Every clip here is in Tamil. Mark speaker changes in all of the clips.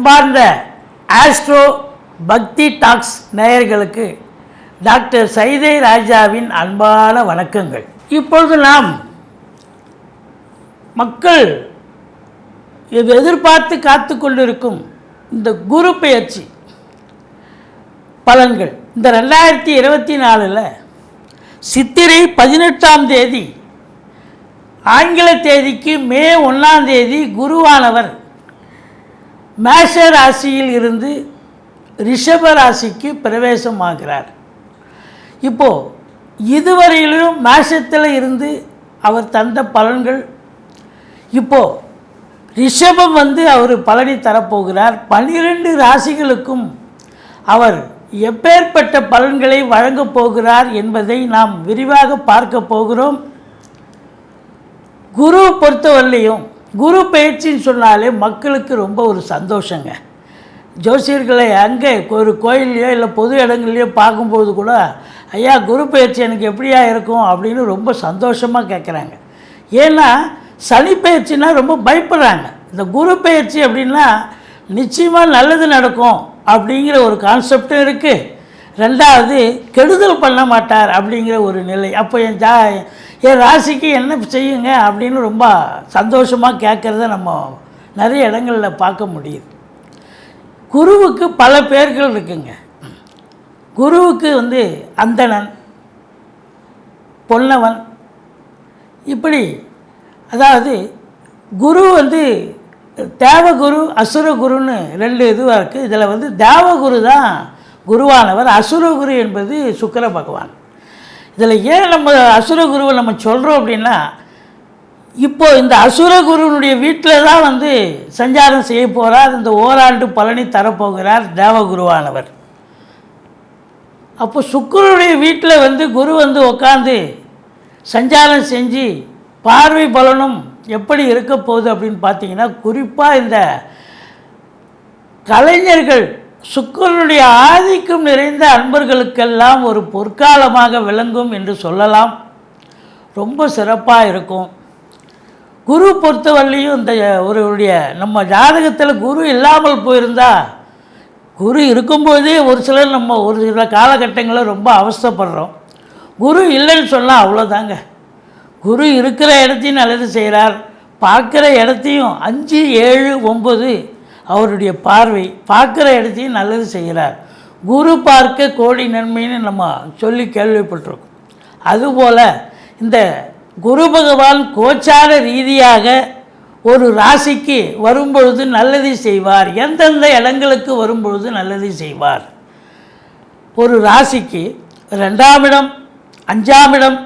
Speaker 1: அன்பார்ந்த ஆஸ்ட்ரோ பக்தி டாக்ஸ் நேயர்களுக்கு டாக்டர் சைதை ராஜாவின் அன்பான வணக்கங்கள். இப்பொழுது நாம் மக்கள் எதிர்பார்த்து காத்து கொண்டிருக்கும் இந்த குரு பெயர்ச்சி பலன்கள் இந்த 2024 சித்திரை 18ஆம் தேதி ஆங்கில தேதிக்கு மே 1ஆம் தேதி குருவானவர் மேஷ ராசியில் இருந்து ரிஷப ராசிக்கு பிரவேசமாகிறார். இப்போது இதுவரையிலும் மேஷத்தில் இருந்து அவர் தந்த பலன்கள், இப்போது ரிஷபம் அவர் பலனை தரப்போகிறார். 12 ராசிகளுக்கும் அவர் எப்பேற்பட்ட பலன்களை வழங்கப் போகிறார் என்பதை நாம் விரிவாக பார்க்க போகிறோம். குரு பொறுத்தவரையிலையும் குரு பயிற்சின்னு சொன்னாலே மக்களுக்கு ரொம்ப ஒரு சந்தோஷங்க. ஜோசியர்களை அங்கே ஒரு கோயில்லையோ இல்லை பொது இடங்கள்லையோ பார்க்கும்போது கூட, ஐயா குரு பயிற்சி எனக்கு எப்படியா இருக்கும் அப்படின்னு ரொம்ப சந்தோஷமாக கேட்குறாங்க. ஏன்னா சனி பயிற்சினா ரொம்ப பயப்படுறாங்க. இந்த குரு பயிற்சி அப்படின்னா நிச்சயமாக நல்லது நடக்கும் அப்படிங்கிற ஒரு கான்செப்டும் இருக்குது. ரெண்டாவது, கெடுதல் பண்ண மாட்டார் அப்படிங்கிற ஒரு நிலை. அப்போ என் ராசிக்கு என்ன செய்யுங்க அப்படின்னு ரொம்ப சந்தோஷமாக கேட்குறத நம்ம நிறைய இடங்களில் பார்க்க முடியுது. குருவுக்கு பல பேர்கள் இருக்குங்க. குருவுக்கு அந்தணன், பொன்னவன், இப்படி அதாவது குரு தேவகுரு அசுரகுருன்னு 2 இதுவாக இருக்குது. இதில் தேவகுரு தான் குருவானவர், அசுரகுரு என்பது சுக்கிர பகவான். இதில் ஏன் நம்ம அசுரகுருவை நம்ம சொல்கிறோம் அப்படின்னா, இப்போது இந்த அசுரகுருனுடைய வீட்டில் தான் சஞ்சாரம் செய்ய போகிறார். இந்த ஓராண்டு பலனை தரப்போகிறார் தேவகுருவானவர். அப்போ சுக்கிரனுடைய வீட்டில் குரு உட்காந்து சஞ்சாரம் செஞ்சு பார்வை பலனும் எப்படி இருக்க போகுது அப்படின்னு பார்த்தீங்கன்னா, குறிப்பாக இந்த கலைஞர்கள், சுக்கிரனுடைய ஆதிக்கம் நிறைந்த அன்பர்களுக்கெல்லாம் ஒரு பொற்காலமாக விளங்கும் என்று சொல்லலாம். ரொம்ப சிறப்பாக இருக்கும். குரு பொறுத்தவரையிலையும் இந்த ஒருவருடைய நம்ம ஜாதகத்தில் குரு இல்லாமல் போயிருந்தால், குரு இருக்கும்போதே ஒரு சிலர் நம்ம ஒரு சில காலகட்டங்களில் ரொம்ப அவஸ்தைப்படுறோம். குரு இல்லைன்னு சொன்னால் அவ்வளோதாங்க. குரு இருக்கிற இடத்தையும் நல்லது செய்கிறார், பார்க்குற இடத்தையும் 5, 7, 9 அவருடைய பார்வை பார்க்குற இடத்தையும் நல்லது செய்கிறார். குரு பார்க்க கோடி நன்மைன்னு நம்ம சொல்லி கேள்விப்பட்டிருக்கோம். அதுபோல் இந்த குரு பகவான் கோச்சார ரீதியாக ஒரு ராசிக்கு வரும்பொழுது நல்லதை செய்வார். எந்தெந்த இடங்களுக்கு வரும்பொழுது நல்லதை செய்வார்? ஒரு ராசிக்கு 2ஆம் இடம், 5ஆம் இடம்,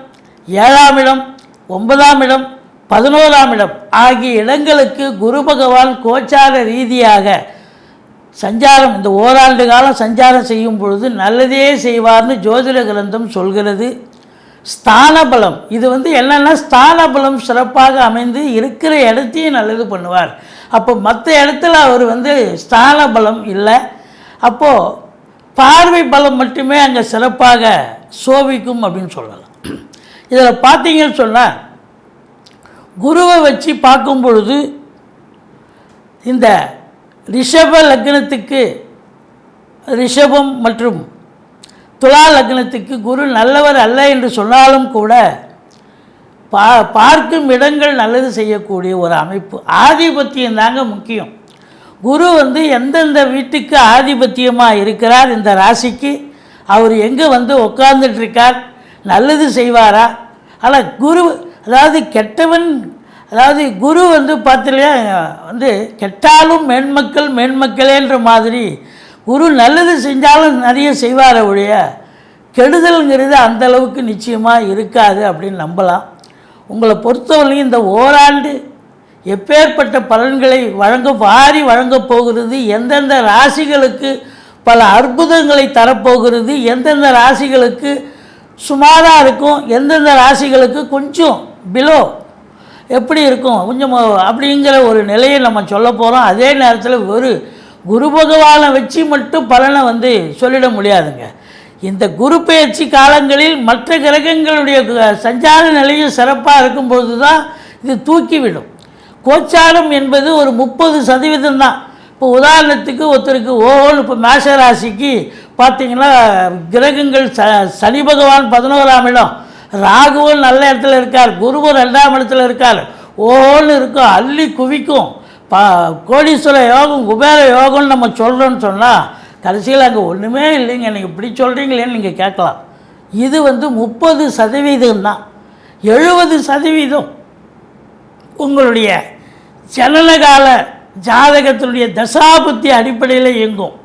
Speaker 1: 7ஆம் இடம், 9ஆம் இடம், 11ஆம் இடம் ஆகிய இடங்களுக்கு குரு பகவான் கோச்சார ரீதியாக சஞ்சாரம், இந்த ஓராண்டு காலம் சஞ்சாரம் செய்யும் பொழுது நல்லதே செய்வார்னு ஜோதிட கிரந்தம் சொல்கிறது. ஸ்தான பலம், இது என்னென்னா ஸ்தான பலம் சிறப்பாக அமைந்து இருக்கிற இடத்தையும் நல்லது பண்ணுவார். அப்போ மற்ற இடத்துல அவர் ஸ்தான பலம் இல்லை. அப்போது பார்வை பலம் மட்டுமே அங்கே சிறப்பாக சோபிக்கும் அப்படின்னு சொல்லலாம். இதில் பார்த்தீங்கன்னு சொன்னால், குருவை வச்சு பார்க்கும் பொழுது இந்த ரிஷப லக்னத்துக்கு, ரிஷபம் மற்றும் துலா லக்னத்துக்கு குரு நல்லவர் அல்ல என்று சொன்னாலும் கூட பார்க்கும் இடங்கள் நல்லது செய்யக்கூடிய ஒரு அமைப்பு. ஆதிபத்தியம் தாங்க முக்கியம். குரு எந்தெந்த வீட்டுக்கு ஆதிபத்தியமாக இருக்கிறார், இந்த ராசிக்கு அவர் எங்கே உட்கார்ந்துட்டுருக்கார், நல்லது செய்வாரா? ஆனால் குரு கெட்டவன், குரு பார்த்திலையா கெட்டாலும் மேன்மக்கள் மேன்மக்களேன்ற மாதிரி குரு நல்லது செஞ்சாலும் நிறைய செய்வார ஒழிய கெடுதல்ங்கிறது அந்தளவுக்கு நிச்சயமாக இருக்காது அப்படின்னு நம்பலாம். உங்களை பொறுத்தவரையும் இந்த ஓராண்டு எப்பேற்பட்ட பலன்களை வழங்கப் போகிறது, எந்தெந்த ராசிகளுக்கு பல அற்புதங்களை தரப்போகிறது, எந்தெந்த ராசிகளுக்கு சுமாராக இருக்கும், எந்தெந்த ராசிகளுக்கு கொஞ்சம் பிலோ எப்படி இருக்கும் கொஞ்சம் அப்படிங்கிற ஒரு நிலையை நம்ம சொல்ல போகிறோம். அதே நேரத்தில் ஒரு குரு பகவானை வச்சு மட்டும் பலனை சொல்லிட முடியாதுங்க. இந்த குரு பெயர்ச்சி காலங்களில் மற்ற கிரகங்களுடைய சஞ்சார நிலையும் சிறப்பாக இருக்கும்பொழுது தான் இது தூக்கிவிடும். கோச்சாரம் என்பது ஒரு 30% தான். இப்போ உதாரணத்துக்கு ஒருத்தருக்கு ஓஹோன்னு இப்போ மேஷ ராசிக்கு பார்த்திங்கன்னா கிரகங்கள் சனி பகவான் 11ஆம் இடம், ராகுவும் நல்ல இடத்துல இருக்கார், குருவும் 2ஆம் இடத்துல இருக்கார், ஓஹோன்னு இருக்கும், அள்ளி குவிக்கும், கோடீஸ்வர யோகம் குபேர யோகம்னு நம்ம சொல்கிறோன்னு சொன்னால் கடைசியில் அங்கே ஒன்றுமே இல்லைங்க, நீங்கள் இப்படி சொல்கிறீங்களேன்னு நீங்கள் கேட்கலாம். இது 30% தான். 70% உங்களுடைய ஜனனகால ஜாதகத்தினுடைய தசாபுத்தி அடிப்படையில் இயங்கும்.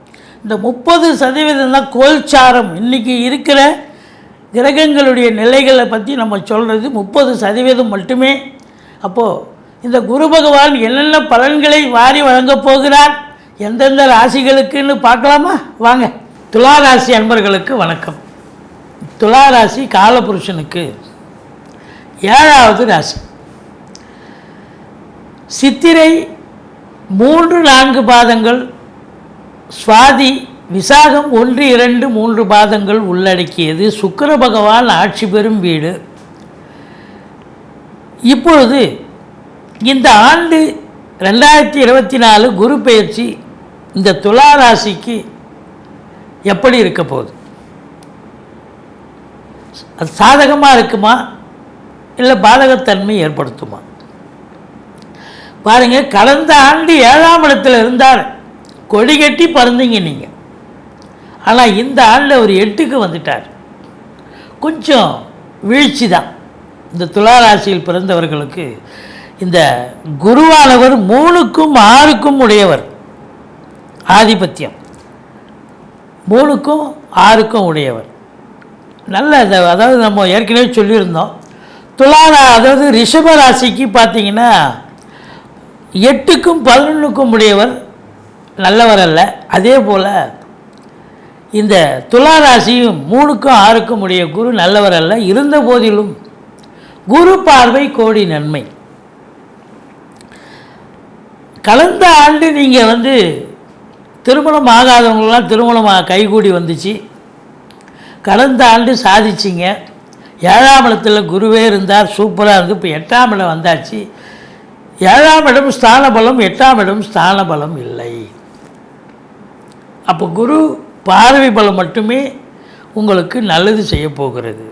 Speaker 1: இந்த 30% தான் கோல்சாரம். இன்றைக்கி இருக்கிற கிரகங்களுடைய நிலைகளை பற்றி நம்ம சொல்கிறது 30% மட்டுமே. அப்போது இந்த குரு பகவான் என்னென்ன பலன்களை வாரி வழங்கப் போகிறார், எந்தெந்த ராசிகளுக்குன்னு பார்க்கலாமா? வாங்க. துலா ராசி அன்பர்களுக்கு வணக்கம். துலா ராசி காலபுருஷனுக்கு 7வது ராசி. சித்திரை 3-4 பாதங்கள், சுவாதி விசாகம் 1-2-3 பாதங்கள் உள்ளடக்கியது. சுக்கிர பகவான் ஆட்சி பெறும் வீடு. இப்பொழுது இந்த ஆண்டு 2024 குரு பெயர்ச்சி இந்த துலா ராசிக்கு எப்படி இருக்க போகுது? அது சாதகமாக இருக்குமா இல்லை பாதகத்தன்மை ஏற்படுத்துமா? பாருங்கள், கடந்த ஆண்டு 7ஆம் இடத்துல இருந்தார், கொடி கட்டி பறந்தீங்க நீங்கள். ஆனால் இந்த ஆண்டு அவர் 8க்கு வந்துட்டார். கொஞ்சம் வீழ்ச்சி தான். இந்த துலா ராசியில் பிறந்தவர்களுக்கு இந்த குருவானவர் 3க்கும் 6க்கும் உடையவர். ஆதிபத்தியம் 3க்கும் 6க்கும் உடையவர். நல்ல அதாவது நம்ம ஏற்கனவே சொல்லியிருந்தோம், அதாவது ரிஷப ராசிக்கு பார்த்தீங்கன்னா 8க்கும் 11க்கும் உடையவர், நல்லவர் அல்ல. அதே போல் இந்த துலா ராசியும் 3க்கும் 6க்கும் உடைய குரு நல்லவர் அல்ல. இருந்த போதிலும் குரு பார்வை கோடி நன்மை. கடந்த ஆண்டு நீங்கள் திருமணம் ஆகாதவங்களாம் திருமணமாக கைகூடி வந்துச்சு. கடந்த ஆண்டு சாதிச்சிங்க. 7ஆம் இடத்துல குருவே இருந்தார், சூப்பராக இருந்து. இப்போ 8ஆம் இடம் வந்தாச்சு. 7ஆம் இடம் ஸ்தான பலம், 8ஆம் இடம் ஸ்தான பலம் இல்லை. அப்போ குரு பார்வை பலம் மட்டுமே உங்களுக்கு நல்லது செய்ய போகிறது.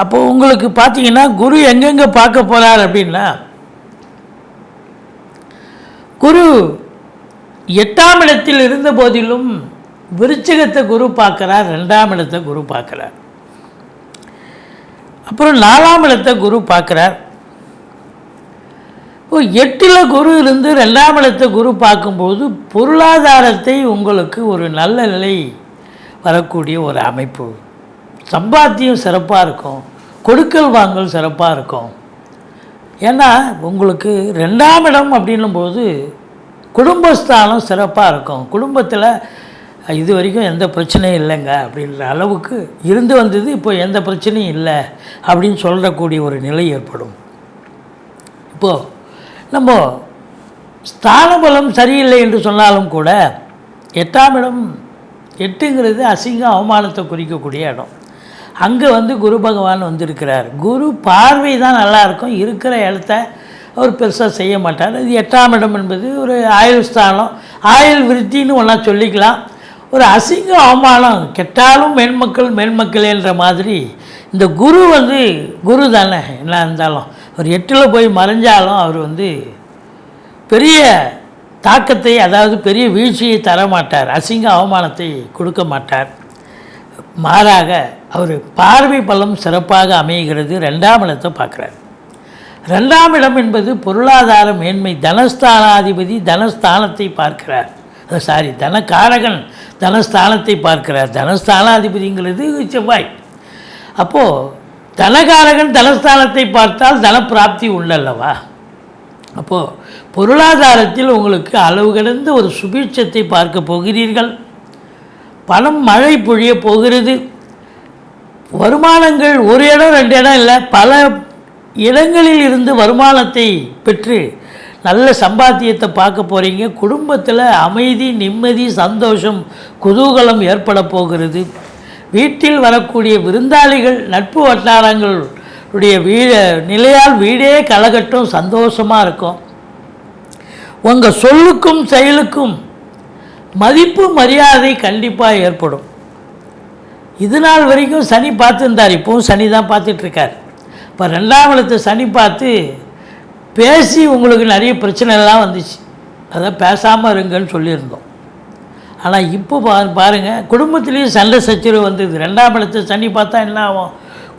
Speaker 1: அப்போது உங்களுக்கு பார்த்தீங்கன்னா குரு எங்கெங்கே பார்க்க போகிறார் அப்படின்னா, குரு 8ஆம் இடத்தில் இருந்த போதிலும் விருச்சிகத்தை குரு பார்க்குறார், 2ஆம் இடத்தை குரு பார்க்குறார், அப்புறம் 4ஆம் இடத்தை குரு பார்க்குறார். 8ல் குரு இருந்து 2ஆம் இடத்தை குரு பார்க்கும்போது பொருளாதாரத்தை உங்களுக்கு ஒரு நல்ல நிலை வரக்கூடிய ஒரு அமைப்பு. சம்பாத்தியம் சிறப்பாக இருக்கும், கொடுக்கல் வாங்கல் சிறப்பாக இருக்கும். ஏன்னா உங்களுக்கு 2ஆம் இடம் அப்படின்னும்போது குடும்பஸ்தானம் சிறப்பாக இருக்கும். குடும்பத்தில் இது வரைக்கும் எந்த பிரச்சனையும் இல்லைங்க அப்படின்ற அளவுக்கு இருந்து வந்தது, இப்போ எந்த பிரச்சனையும் இல்லை அப்படின்னு சொல்லக்கூடிய ஒரு நிலை ஏற்படும். இப்போது நம்ம ஸ்தான பலம் சரியில்லை என்று சொன்னாலும் கூட 8ஆம் இடம், 8ங்கிறது அசிங்கம் அவமானத்தை குறிக்கக்கூடிய இடம். அங்கே குரு பகவான் வந்திருக்கிறார். குரு பார்வை தான் நல்லாயிருக்கும், இருக்கிற இடத்த அவர் பெருசாக செய்ய மாட்டார். இது 8ஆம் இடம் என்பது ஒரு ஆயுள் ஸ்தானம், ஆயுள் விருத்தின்னு ஒன்றா சொல்லிக்கலாம். ஒரு அசிங்க அவமானம், கெட்டாலும் மேன்மக்கள் என்ற மாதிரி இந்த குரு குரு தானே. என்ன இருந்தாலும் அவர் 8ல் போய் மறைஞ்சாலும் அவர் பெரிய தாக்கத்தை, அதாவது பெரிய வீழ்ச்சியை தரமாட்டார், அசிங்க அவமானத்தை கொடுக்க மாட்டார். மாறாக அவர் பார்வை பலம் சிறப்பாக அமைகிறது. 2ஆம் இடத்தை பார்க்குறார். 2ஆம் இடம் என்பது பொருளாதார மேன்மை. தனஸ்தானாதிபதி தனஸ்தானத்தை பார்க்கிறார். தனகாரகன் தனஸ்தானத்தை பார்க்கிறார். தனஸ்தானாதிபதிங்கிறது செவ்வாய். அப்போது தனகாரகன் தனஸ்தானத்தை பார்த்தால் தனப்பிராப்தி உண்டல்லவா? அப்போது பொருளாதாரத்தில் உங்களுக்கு அளவு கடந்த ஒரு சுபீட்சத்தை பார்க்க போகிறீர்கள். பணம் மழை பொழிய போகிறது. வருமானங்கள் ஒரு இடம் 2 இடம் இல்லை, பல இடங்களில் இருந்து வருமானத்தை பெற்று நல்ல சம்பாத்தியத்தை பார்க்க போகிறீங்க. குடும்பத்தில் அமைதி, நிம்மதி, சந்தோஷம், குதூகலம் ஏற்பட போகிறது. வீட்டில் வரக்கூடிய விருந்தாளிகள், நட்பு வட்டாரங்களுடைய நிலையால் வீடே கலகட்டும், சந்தோஷமாக இருக்கும். உங்கள் சொல்லுக்கும் செயலுக்கும் மதிப்பு மரியாதை கண்டிப்பாக ஏற்படும். இது நாள் வரைக்கும் சனி பார்த்துருந்தார், இப்போவும் சனி தான் பார்த்துட்ருக்கார். இப்போ 2ஆம் இடத்தை சனி பார்த்து பேசி உங்களுக்கு நிறைய பிரச்சனைலாம் வந்துச்சு, அதான் பேசாமல் இருங்கன்னு சொல்லியிருந்தோம். ஆனால் இப்போ பாருங்கள், குடும்பத்துலேயும் சண்டை சச்சரவு வந்தது. 2ஆம் இடத்தை சனி பார்த்தா என்ன ஆகும்?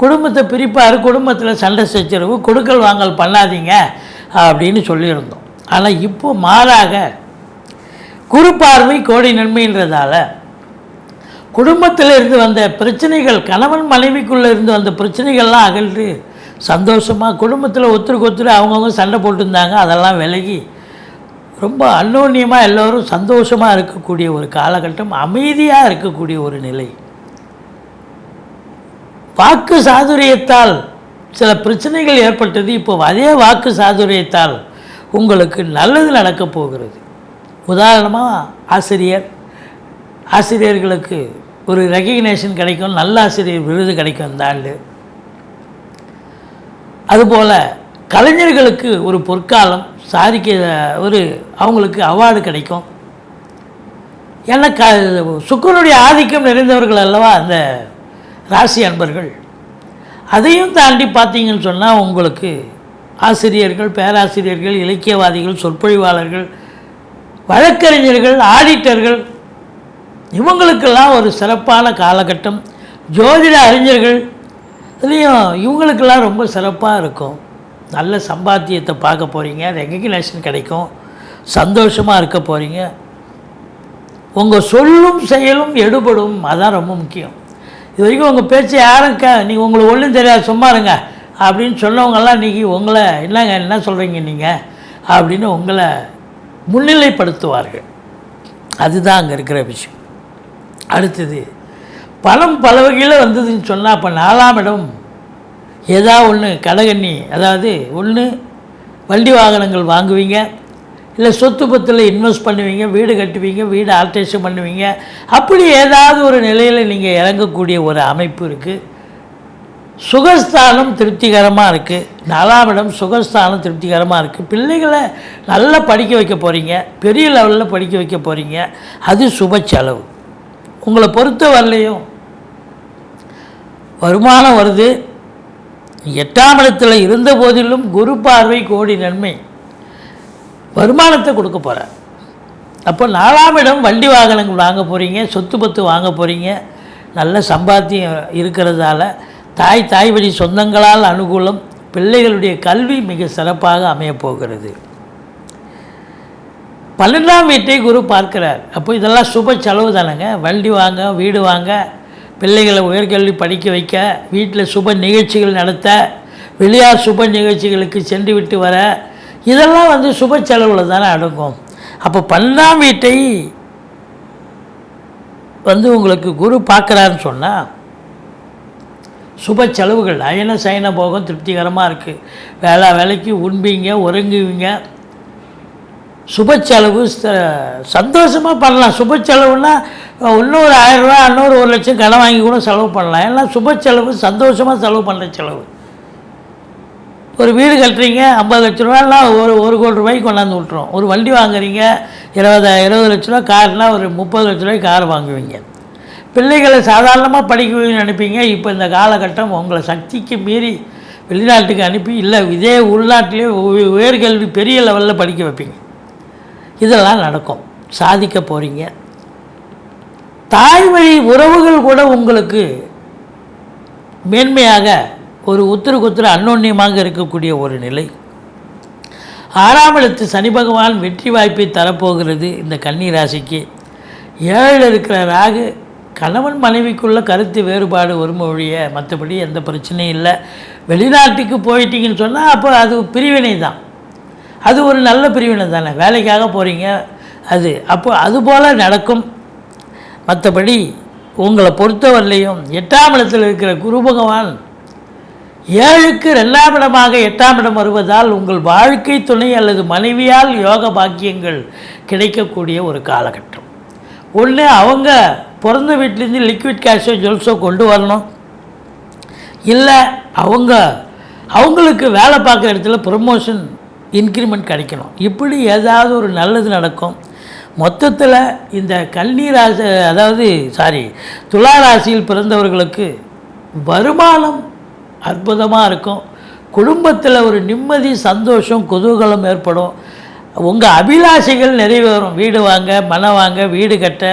Speaker 1: குடும்பத்தை பிரிப்பார், குடும்பத்தில் சண்டை சச்சரவு, கொடுக்கல் வாங்கல் பண்ணாதீங்க அப்படின்னு சொல்லியிருந்தோம். ஆனால் இப்போ மாறாக குரு பார்வை கோடி நன்மைன்றதால குடும்பத்தில் இருந்து வந்த பிரச்சனைகள், கணவன் மனைவிக்குள்ளே இருந்து வந்த பிரச்சனைகள்லாம் அகன்று சந்தோஷமாக குடும்பத்தில் ஒருத்தருக்கு ஒருத்தர் அவங்கவுங்க சண்டை போட்டுருந்தாங்க, அதெல்லாம் விலகி ரொம்ப அன்னோன்யமாக எல்லோரும் சந்தோஷமாக இருக்கக்கூடிய ஒரு காலகட்டம், அமைதியாக இருக்கக்கூடிய ஒரு நிலை. வாக்கு சாதுரியத்தால் சில பிரச்சனைகள் ஏற்பட்டது, இப்போ அதே வாக்கு சாதுரியத்தால் உங்களுக்கு நல்லது நடக்கப் போகிறது. உதாரணமாக ஆசிரியர்களுக்கு ஒரு ரெகக்னேஷன் கிடைக்கும், நல்ல ஆசிரியர் விருது கிடைக்கும் இந்த ஆண்டு. அதுபோல் கலைஞர்களுக்கு ஒரு பொற்காலம், சாதிக்க ஒரு அவங்களுக்கு அவார்டு கிடைக்கும். ஏன்னா சுக்கிரனுடைய ஆதிக்கம் நிறைந்தவர்கள் அல்லவா அந்த ராசி அன்பர்கள். அதையும் தாண்டி பார்த்தீங்கன்னு சொன்னால் உங்களுக்கு ஆசிரியர்கள், பேராசிரியர்கள், இலக்கியவாதிகள், சொற்பொழிவாளர்கள், வழக்கறிஞர்கள், ஆடிட்டர்கள், இவங்களுக்கெல்லாம் ஒரு சிறப்பான காலகட்டம். ஜோதிட அறிஞர்கள் இதுலேயும் இவங்களுக்கெல்லாம் ரொம்ப சிறப்பாக இருக்கும். நல்ல சம்பாத்தியத்தை பார்க்க போகிறீங்க, ரெகக்னேஷன் கிடைக்கும், சந்தோஷமாக இருக்க போகிறீங்க. உங்கள் சொல்லும் செயலும் எடுபடும், அதான் ரொம்ப முக்கியம். இது வரைக்கும் உங்கள் பேச்சு யாரும் நீங்கள் உங்களுக்கு ஒன்றும் தெரியாது சும்மா இருங்க அப்படின்னு சொன்னவங்கெல்லாம் இன்றைக்கி உங்களை என்னங்க என்ன சொல்கிறீங்க நீங்கள் அப்படின்னு உங்களை முன்னிலைப்படுத்துவார்கள். அதுதான் அங்கே இருக்கிற விஷயம். அடுத்தது பணம் பல வகையில் வந்ததுன்னு சொன்னால், அப்போ 4ஆம் இடம் ஏதாவது ஒன்று கடகண்ணி, அதாவது ஒன்று வண்டி வாகனங்கள் வாங்குவீங்க, இல்லை சொத்து பத்தில் இன்வெஸ்ட் பண்ணுவீங்க, வீடு கட்டுவீங்க, வீடு ஆல்ட்ரேஷன் பண்ணுவீங்க. அப்படி ஏதாவது ஒரு நிலையில் நீங்கள் இறங்கக்கூடிய ஒரு அமைப்பு இருக்குது. சுகஸ்தானம் திருப்திகரமாக இருக்குது. 4ஆம் இடம் சுகஸ்தானம் திருப்திகரமாக இருக்குது. பிள்ளைகளை நல்லா படிக்க வைக்க போகிறீங்க, பெரிய லெவலில் படிக்க வைக்க போகிறீங்க. அது சுப செலவு. உங்களை பொறுத்த வரலையும் வருமானம் வருது. 8ஆம் இடத்தில் இருந்த போதிலும் குரு பார்வை கோடி நன்மை, வருமானத்தை கொடுக்க போகிறார். அப்போ 4ஆம் இடம் வண்டி வாகனங்கள் வாங்க போகிறீங்க, சொத்து பத்து வாங்க போகிறீங்க. நல்ல சம்பாத்தியம் இருக்கிறதால தாய் வழி சொந்தங்களால் அனுகூலம், பிள்ளைகளுடைய கல்வி மிக சிறப்பாக அமையப்போகிறது. 12ஆம் வீட்டை குரு பார்க்கிறார். அப்போ இதெல்லாம் சுப செலவு தானேங்க. வண்டி வாங்க, வீடு வாங்க, பிள்ளைகளை உயர்கல்வி படிக்க வைக்க, வீட்டில் சுப நிகழ்ச்சிகள் நடத்த, வெளியார் சுப நிகழ்ச்சிகளுக்கு சென்று விட்டு வர, இதெல்லாம் சுப செலவில் தானே அடங்கும். அப்போ 12ஆம் வீட்டை உங்களுக்கு குரு பார்க்குறாருன்னு சொன்னால் சுப செலவுகள், அயன சயன போகம் திருப்திகரமாக இருக்குது. வேலைக்கு உண்பீங்க, உறங்குவீங்க. சுப செலவு சந்தோஷமாக பண்ணலாம். சுப செலவுன்னா இன்னொரு 1000 ரூபா, இன்னொரு 1 லட்சம் கடன் வாங்கி கூட செலவு பண்ணலாம். எல்லாம் சுப செலவு, சந்தோஷமாக செலவு பண்ணுற செலவு. ஒரு வீடு கட்டுறீங்க, 50 லட்ச ரூபாலாம் 1 கோடி ரூபாய்க்கு கொண்டாந்து விட்டுரும். ஒரு வண்டி வாங்குறீங்க, 20 லட்ச ரூபா கார்னால் ஒரு 30 லட்ச ரூபாய்க்கு கார் வாங்குவீங்க. பிள்ளைகளை சாதாரணமாக படிக்கணும்னு நினைப்பீங்க. இப்போ இந்த காலகட்டம் உங்களை சக்திக்கு மீறி வெளிநாட்டுக்கு அனுப்பி, இல்லை இதே உள்நாட்டிலே உயர்கல்வி பெரிய லெவலில் படிக்க வைப்பீங்க. இதெல்லாம் நடக்கும், சாதிக்க போகிறீங்க. தாய் வழி உறவுகள் கூட உங்களுக்கு மேன்மையாக ஒரு உத்தருக்கு அன்னோன்யமாக இருக்கக்கூடிய ஒரு நிலை. 6ஆம் இடத்து சனி பகவான் வெற்றி வாய்ப்பை தரப்போகிறது இந்த கன்னி ராசிக்கு. 7 இருக்கிற ராகு கணவன் மனைவிக்குள்ள கருத்து வேறுபாடு வரும் ஒழிய மற்றபடி எந்த பிரச்சனையும் இல்லை. வெளிநாட்டுக்கு போயிட்டீங்கன்னு சொன்னால் அப்போ அது பிரிவினை தான். அது ஒரு நல்ல பிரிவினை தானே, வேலைக்காக போகிறீங்க. அப்போ அதுபோல் நடக்கும். மற்றபடி உங்களை பொறுத்தவரையிலையும் 8ஆம் இடத்தில் இருக்கிற குரு பகவான் 7க்கு 2ஆம் இடமாக 8ஆம் இடம் வருவதால் உங்கள் வாழ்க்கை துணை அல்லது மனைவியால் யோக பாக்கியங்கள் கிடைக்கக்கூடிய ஒரு காலகட்டம். ஒன்று அவங்க பிறந்த வீட்டிலேருந்து லிக்விட் கேஷோ ஜுவல்ஸோ கொண்டு வரணும், இல்லை அவங்களுக்கு வேலை பார்க்குற இடத்துல ப்ரமோஷன் இன்க்ரிமெண்ட் கிடைக்கணும், இப்படி ஏதாவது ஒரு நல்லது நடக்கும். மொத்தத்தில் இந்த கன்னி ராசி துலா ராசியில் பிறந்தவர்களுக்கு வருமானம் அற்புதமாக இருக்கும். குடும்பத்தில் ஒரு நிம்மதி, சந்தோஷம், குதூகலம் ஏற்படும். உங்கள் அபிலாஷைகள் நிறைவேறும். வீடு வாங்க, மனை வாங்க, வீடு கட்ட,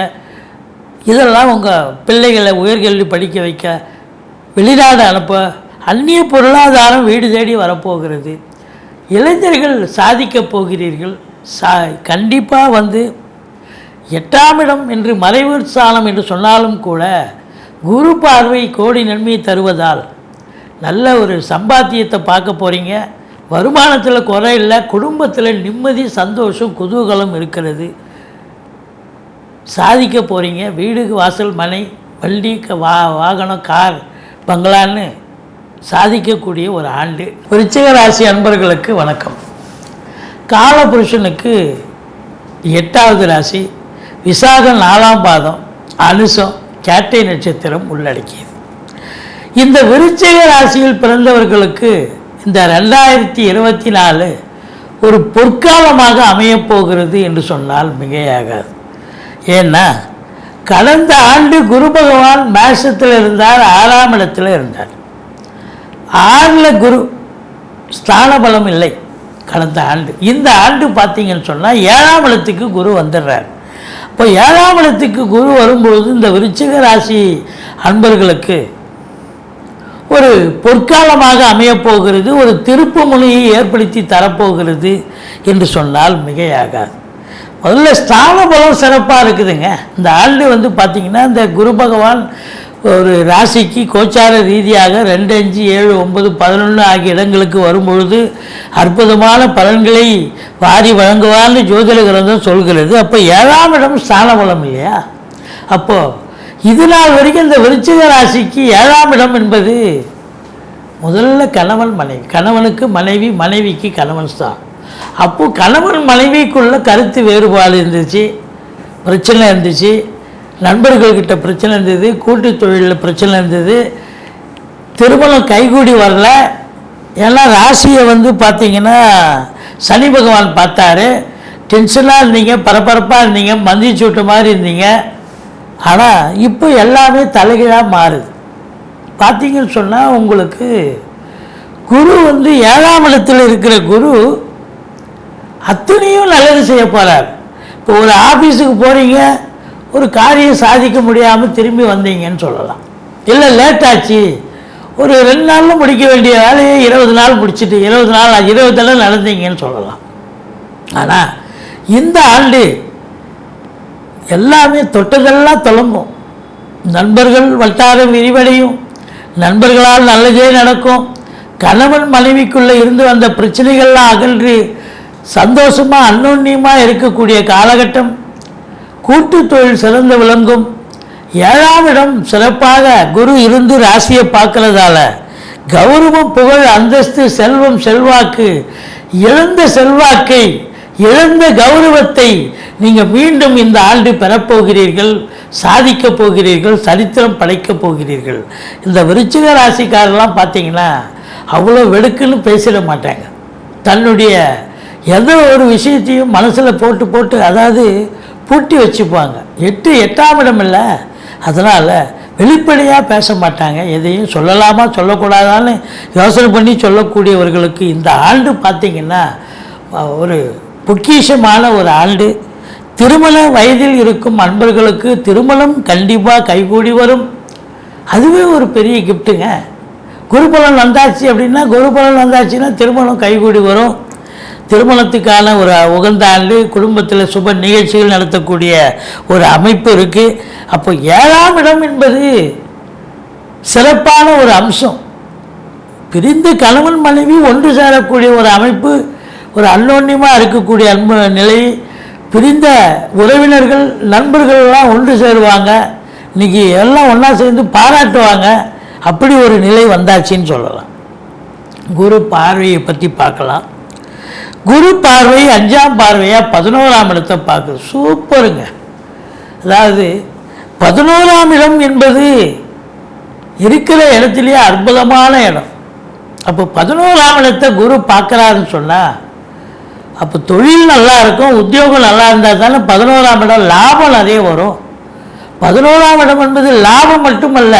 Speaker 1: இதெல்லாம் உங்கள் பிள்ளைகளை உயர்கல்வி படிக்க வைக்க, வெளிநாடு அனுப்ப, அந்நிய பொருளாதாரம் வீடு தேடி வரப்போகிறது. இளைஞர்கள் சாதிக்கப் போகிறீர்கள். கண்டிப்பாக 8ஆம் இடம் என்று மறைவு ஸ்தானம் என்று சொன்னாலும் கூட குரு பார்வை கோடி நன்மையை தருவதால் நல்ல ஒரு சம்பாத்தியத்தை பார்க்க போகிறீங்க. வருமானத்தில் குறை இல்லை. குடும்பத்தில் நிம்மதி, சந்தோஷம், குதூகலம் இருக்கிறது. சாதிக்க போகிறீங்க. வீடு, வாசல், மனை, வண்டி, வாகனம், கார், பங்களான்னு சாதிக்கக்கூடிய ஒரு ஆண்டு. விருச்சிக ராசி அன்பர்களுக்கு வணக்கம். காலபுருஷனுக்கு 8வது ராசி, விசாகம் 4ஆம் பாதம், அனுசம், கேட்டை நட்சத்திரம் உள்ளடக்கியது. இந்த விருச்சிக ராசியில் பிறந்தவர்களுக்கு இந்த 2024 ஒரு பொற்காலமாக அமையப்போகிறது என்று சொன்னால் மிகையாகாது. ஏன்னா கடந்த ஆண்டு குரு பகவான் மேஷத்தில் இருந்தார், 6ஆம் இடத்தில் இருந்தார். 6ல் குரு, ஸ்தான பலம் இல்லை கடந்த ஆண்டு. இந்த ஆண்டு பார்த்தீங்கன்னு சொன்னால் 7ஆம் இடத்துக்கு குரு வந்துடுறார். இப்போ 7ஆம் இடத்துக்கு குரு வரும்பொழுது இந்த விருச்சிக ராசி அன்பர்களுக்கு ஒரு பொற்காலமாக அமையப்போகிறது, ஒரு திருப்பு முனையை ஏற்படுத்தி தரப்போகிறது என்று சொன்னால் மிகையாகாது. முதல்ல ஸ்தான பலம் சிறப்பாக இருக்குதுங்க. இந்த ஆண்டு பார்த்திங்கன்னா இந்த குரு பகவான் ஒரு ராசிக்கு கோச்சார ரீதியாக 2, 5, 7, 9, 11 ஆகிய இடங்களுக்கு வரும்பொழுது அற்புதமான பலன்களை வாரி வழங்குவார்னு ஜோதிட கிரந்தம் சொல்கிறது. அப்போ 7ஆம் இடம் ஸ்தான பலம் இல்லையா? அப்போது இது நாள் வரைக்கும் இந்த விருச்சிக ராசிக்கு 7ஆம் இடம் என்பது முதல்ல கணவன் மனைவி, கணவனுக்கு மனைவி, மனைவிக்கு கணவன் தான். அப்போது கணவன் மனைவிக்குள்ள கருத்து வேறுபாடு இருந்துச்சு, பிரச்சனை இருந்துச்சு, நண்பர்கள்கிட்ட பிரச்சனை இருந்தது, கூட்டு தொழிலில் பிரச்சனை இருந்தது, திருமணம் கைகூடி வரல. ஏன்னா ராசியை பார்த்திங்கன்னா சனி பகவான் பார்த்தாரு. டென்ஷனாக இருந்தீங்க, பரபரப்பாக இருந்தீங்க, மந்திச்சூட்டு மாதிரி இருந்தீங்க. ஆனால் இப்போ எல்லாமே தலைகீழாக மாறுது. பார்த்தீங்கன்னு சொன்னால் உங்களுக்கு குரு 7ஆம் இடத்தில் இருக்கிற குரு அத்தனையும் நல்லது செய்ய போகிறார். இப்போ ஒரு ஆஃபீஸுக்கு போகிறீங்க, ஒரு காரியம் சாதிக்க முடியாமல் திரும்பி வந்தீங்கன்னு சொல்லலாம். இல்லை லேட் ஆச்சு, ஒரு 2 நாளில் முடிக்க வேண்டிய வேலையை 20 நாள் முடிச்சுட்டு 20 நாள் நடந்தீங்கன்னு சொல்லலாம். ஆனால் இந்த ஆண்டு எல்லாமே தொட்டதெல்லாம் தொடங்கும். நண்பர்கள் வட்டாரம் விரிவடையும், நண்பர்களால் நல்லதே நடக்கும். கணவன் மனைவிக்குள்ளே இருந்து வந்த பிரச்சனைகள்லாம் அகன்று சந்தோஷமாக அன்னோன்யமாக இருக்கக்கூடிய காலகட்டம். கூட்டு தொழில் சிறந்து விளங்கும். 7ஆம் இடம் சிறப்பாக குரு இருந்து ராசியை பார்க்கறதால கௌரவம், புகழ், அந்தஸ்து, செல்வம், செல்வாக்கு, இழந்த செல்வாக்கை, இழந்த கௌரவத்தை நீங்கள் மீண்டும் இந்த ஆண்டு பெறப்போகிறீர்கள், சாதிக்கப் போகிறீர்கள், சரித்திரம் படைக்கப் போகிறீர்கள். இந்த விருச்சிக ராசிக்காரெல்லாம் பார்த்தீங்கன்னா அவ்வளோ வெடுக்குன்னு பேசிட மாட்டாங்க. தன்னுடைய எதோ ஒரு விஷயத்தையும் மனசில் போட்டு அதாவது பூட்டி வச்சுப்பாங்க. 8ஆம் இடம் இல்லை, அதனால் வெளிப்படையாக பேச மாட்டாங்க. எதையும் சொல்லலாமா சொல்லக்கூடாதான்னு யோசனை பண்ணி சொல்லக்கூடியவர்களுக்கு இந்த ஆண்டு பார்த்திங்கன்னா ஒரு பொக்கிஷமான ஒரு ஆண்டு. திருமண வயதில் இருக்கும் அன்பர்களுக்கு திருமணம் கண்டிப்பாக கைகூடி வரும். அதுவே ஒரு பெரிய கிஃப்ட்டுங்க. குருபலன் வந்தாச்சு அப்படின்னா, குருபலன் வந்தாச்சுன்னா திருமணம் கைகூடி வரும். திருமணத்துக்கான ஒரு உகந்த ஆண்டு. குடும்பத்தில் சுப நிகழ்ச்சிகள் நடத்தக்கூடிய ஒரு அமைப்பு இருக்குது. அப்போ 7ஆம் இடம் என்பது சிறப்பான ஒரு அம்சம். பிரிந்த கணவன் மனைவி ஒன்று சேரக்கூடிய ஒரு அமைப்பு, ஒரு அன்னோன்யமாக இருக்கக்கூடிய அன்பு நிலை. பிரிந்த உறவினர்கள், நண்பர்கள்லாம் ஒன்று சேருவாங்க. இன்றைக்கி எல்லாம் ஒன்றா சேர்ந்து பாராட்டுவாங்க. அப்படி ஒரு நிலை வந்தாச்சின்னு சொல்லலாம். குரு பார்வையை பற்றி பார்க்கலாம். குரு பார்வை 5ஆம் பார்வையாக 11ஆம் இடத்தை பார்க்குது. சூப்பருங்க. அதாவது 11ஆம் இடம் என்பது இருக்கிற இடத்துலையே அற்புதமான இடம். அப்போ 11ஆம் இடத்தை குரு பார்க்குறாருன்னு சொன்னால் அப்போ தொழில் நல்லா இருக்கும், உத்தியோகம் நல்லா இருந்தால் தானே 11ஆம் இடம் லாபம் நிறைய வரும். 11ஆம் இடம் என்பது லாபம் மட்டுமல்ல,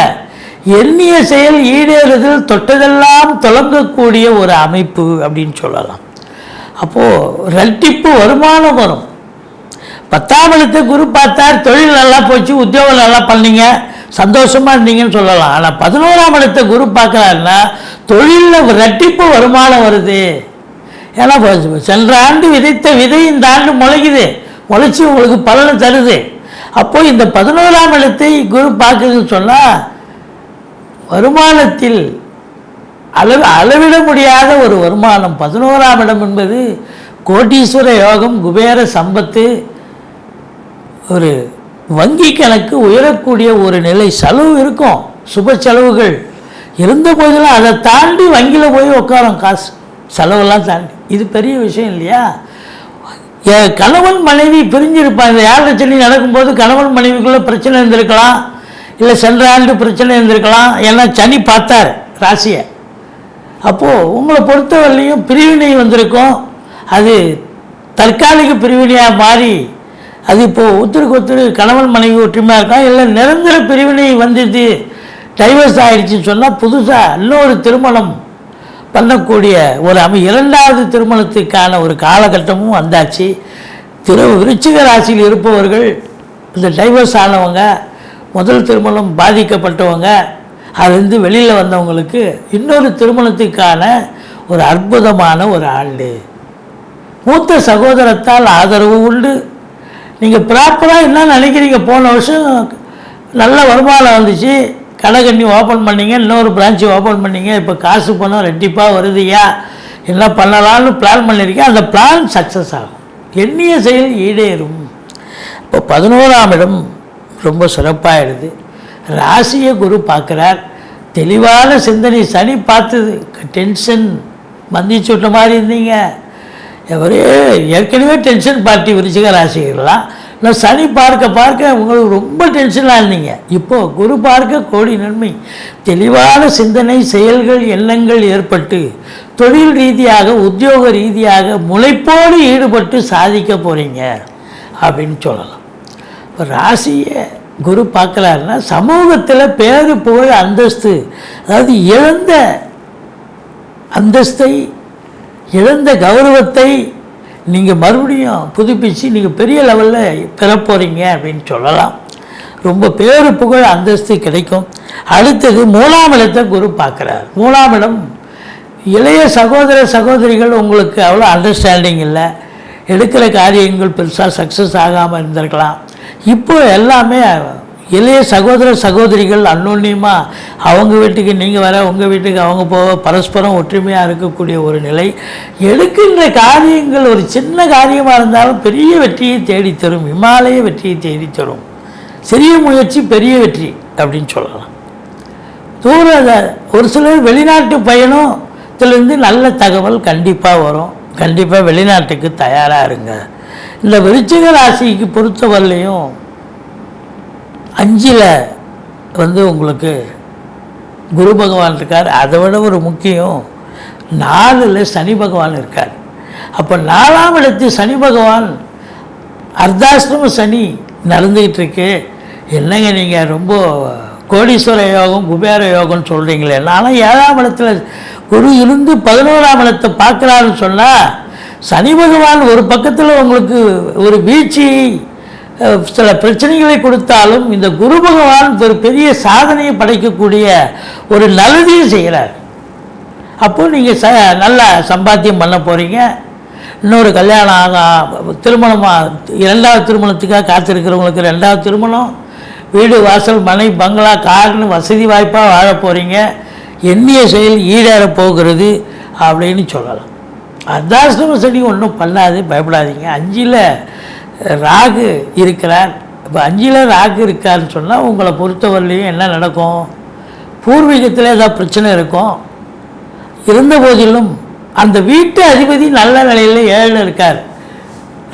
Speaker 1: எண்ணிய செயல் ஈடேறுதல் தொட்டதெல்லாம் தொடங்கக்கூடிய ஒரு அமைப்பு அப்படின்னு சொல்லலாம். அப்போது ரெட்டிப்பு வருமானம் வரும். 10ஆம் இடத்தை குரு பார்த்தார், தொழில் நல்லா போச்சு, உத்தியோகம் நல்லா பண்ணீங்க, சந்தோஷமாக இருந்தீங்கன்னு சொல்லலாம். ஆனால் 11ஆம் இடத்தை குரு பார்க்குறாருன்னா தொழிலில் ரெட்டிப்பு வருமானம் வருது. ஏன்னா சென்ற ஆண்டு விதைத்த விதை இந்த ஆண்டு முளைக்குது, முளைச்சி உங்களுக்கு பலனை தருது. அப்போது இந்த 11ஆம் இடத்தை குரு பார்க்குதுன்னு சொன்னால் வருமானத்தில் அளவிட முடியாத ஒரு வருமானம். 11ஆம் இடம் என்பது கோட்டீஸ்வர யோகம், குபேர சம்பத்து, ஒரு வங்கி கணக்கு உயரக்கூடிய ஒரு நிலை. செலவு இருக்கும், சுப செலவுகள் இருந்த போதிலும் அதை தாண்டி வங்கியில் போய் உட்காரும் காசு, செலவெல்லாம் தாண்டி. இது பெரிய விஷயம் இல்லையா? கணவன் மனைவி பிரிஞ்சிருப்பாங்க. இந்த 7 சனி நடக்கும்போது கணவன் மனைவிக்குள்ளே பிரச்சனை இருந்திருக்கலாம், இல்லை சென்ற ஆண்டு பிரச்சனை இருந்திருக்கலாம். ஏன்னா சனி பார்த்தார் ராசியை. அப்போது உங்களை பொறுத்தவரையிலையும் பிரிவினை வந்திருக்கும். அது தற்காலிக பிரிவினையாக மாறி அது இப்போது ஒருத்தருக்கு ஒருத்தர் கணவன் மனைவி ஒற்றுமையாக இருக்கான். இல்லை நிரந்தர பிரிவினை வந்துட்டு டைவர்ஸ் ஆகிடுச்சின்னு சொன்னால் புதுசாக இன்னொரு திருமணம் பண்ணக்கூடிய ஒரு இரண்டாவது திருமணத்துக்கான ஒரு காலகட்டமும் வந்தாச்சு. விருச்சிக ராசியில் இருப்பவர்கள், இந்த டைவர்ஸ் ஆனவங்க, முதல் திருமணம் பாதிக்கப்பட்டவங்க, அதுலேருந்து வெளியில் வந்தவங்களுக்கு இன்னொரு திருமணத்துக்கான ஒரு அற்புதமான ஒரு ஆண்டு. மூத்த சகோதரத்தால் ஆதரவு உண்டு. நீங்கள் ப்ராப்பராக என்ன நினைக்கிறீங்க? போன வருஷம் நல்ல வருமானம் வந்துச்சு, கடைக்கண்ணி ஓப்பன் பண்ணிங்க, இன்னொரு பிரான்ச்சு ஓப்பன் பண்ணிங்க, இப்போ காசு பணம் ரெட்டிப்பாக வருதுயா, என்ன பண்ணலான்னு பிளான் பண்ணியிருக்கேன். அந்த பிளான் சக்ஸஸ் ஆகும், எண்ணிய செயல் ஈடேறும். இப்போ 11ஆம் இடம் ரொம்ப சிறப்பாகிடுது. ராசியை குரு பார்க்குறார், தெளிவான சிந்தனை. சனி பார்த்தது டென்ஷன் மந்திச்சு விட்ட மாதிரி இருந்தீங்க, எவரே ஏற்கனவே டென்ஷன் பார்ட்டி விருச்சிக ராசிகள்லாம். நான் சனி பார்க்க பார்க்க உங்களுக்கு ரொம்ப டென்ஷனாக இருந்தீங்க. இப்போது குரு பார்க்க கோடி நன்மை. தெளிவான சிந்தனை, செயல்கள், எண்ணங்கள் ஏற்பட்டு தொழில் ரீதியாக உத்தியோக ரீதியாக முளைப்போடு ஈடுபட்டு சாதிக்க போகிறீங்க அப்படின்னு சொல்லலாம். இப்போ ராசியை குரு பார்க்கலாருன்னா சமூகத்தில் பேரு புகழ் அந்தஸ்து, அதாவது இழந்த அந்தஸ்தை, இழந்த கௌரவத்தை நீங்கள் மறுபடியும் புதுப்பித்து நீங்கள் பெரிய லெவலில் பெற போகிறீங்க அப்படின்னு சொல்லலாம். ரொம்ப பேரு புகழ் அந்தஸ்து கிடைக்கும். அடுத்தது 3ஆம் இடத்தை குரு பார்க்குறார். 3ஆம் இடம் இளைய சகோதர சகோதரிகள் உங்களுக்கு அவ்வளோ அண்டர்ஸ்டாண்டிங் இல்லை, எடுக்கிற காரியங்கள் பெருசாக சக்ஸஸ் ஆகாமல் இருந்திருக்கலாம். இப்போ எல்லாமே இளைய சகோதர சகோதரிகள் அன்னோன்யமாக அவங்க வீட்டுக்கு நீங்கள் வர, உங்கள் வீட்டுக்கு அவங்க போக, பரஸ்பரம் ஒற்றுமையாக இருக்கக்கூடிய ஒரு நிலை. எடுக்கின்ற காரியங்கள் ஒரு சின்ன காரியமாக இருந்தாலும் பெரிய வெற்றியை தேடித்தரும், இமாலய வெற்றியை தேடித்தரும். சிறிய முயற்சி பெரிய வெற்றி அப்படின்னு சொல்லலாம். ஒரு சிலர் வெளிநாட்டு பயணத்திலிருந்து நல்ல தகவல் கண்டிப்பாக வரும். கண்டிப்பாக வெளிநாட்டுக்கு தயாராக இருங்க. இந்த விருச்சிக ராசிக்கு பொறுத்தவரையிலையும் 5ல் உங்களுக்கு குரு பகவான் இருக்கார். அதை விட ஒரு முக்கியம் 4ல் சனி பகவான் இருக்கார். அப்போ 4ஆம் இடத்து சனி பகவான் அர்த்தாஷ்டம சனி நடந்துக்கிட்டு இருக்கு. என்னங்க நீங்கள் ரொம்ப கோடீஸ்வர யோகம், குபேர யோகம்னு சொல்கிறீங்களே. ஆனால் 7ஆம் இடத்துல குரு இருந்து 11ஆம் இடத்தை பார்க்குறாருன்னு சொன்னால் சனி பகவான் ஒரு பக்கத்தில் உங்களுக்கு ஒரு வீழ்ச்சி, சில பிரச்சனைகளை கொடுத்தாலும் இந்த குரு பகவான் ஒரு பெரிய சாதனையை படைக்கக்கூடிய ஒரு நல்லதையும் செய்கிறார். அப்போ நீங்கள் நல்லா சம்பாத்தியம் பண்ண போகிறீங்க. இன்னொரு கல்யாணம் திருமணமாக 2வது திருமணத்துக்காக காத்திருக்கிறவங்களுக்கு 2வது திருமணம், வீடு வாசல் மனை பங்களா கார்னு வசதி வாய்ப்பாக வாழ போகிறீங்க. எண்ணிய செயல் ஈடேற போகிறது அப்படின்னு சொல்லலாம். அர்த்தாஷ்டம சனி ஒன்றும் பண்ணாது, பயப்படாதீங்க. 5ல் ராகு இருக்கிறார். இப்போ 5ல் ராகு இருக்காருன்னு சொன்னால் உங்களை பொறுத்தவரையிலையும் என்ன நடக்கும்? பூர்வீகத்தில் ஏதாவது பிரச்சனை இருக்கும். இருந்த போதிலும் அந்த வீட்டு அதிபதி நல்ல நிலையில் 7ல் இருக்கார்.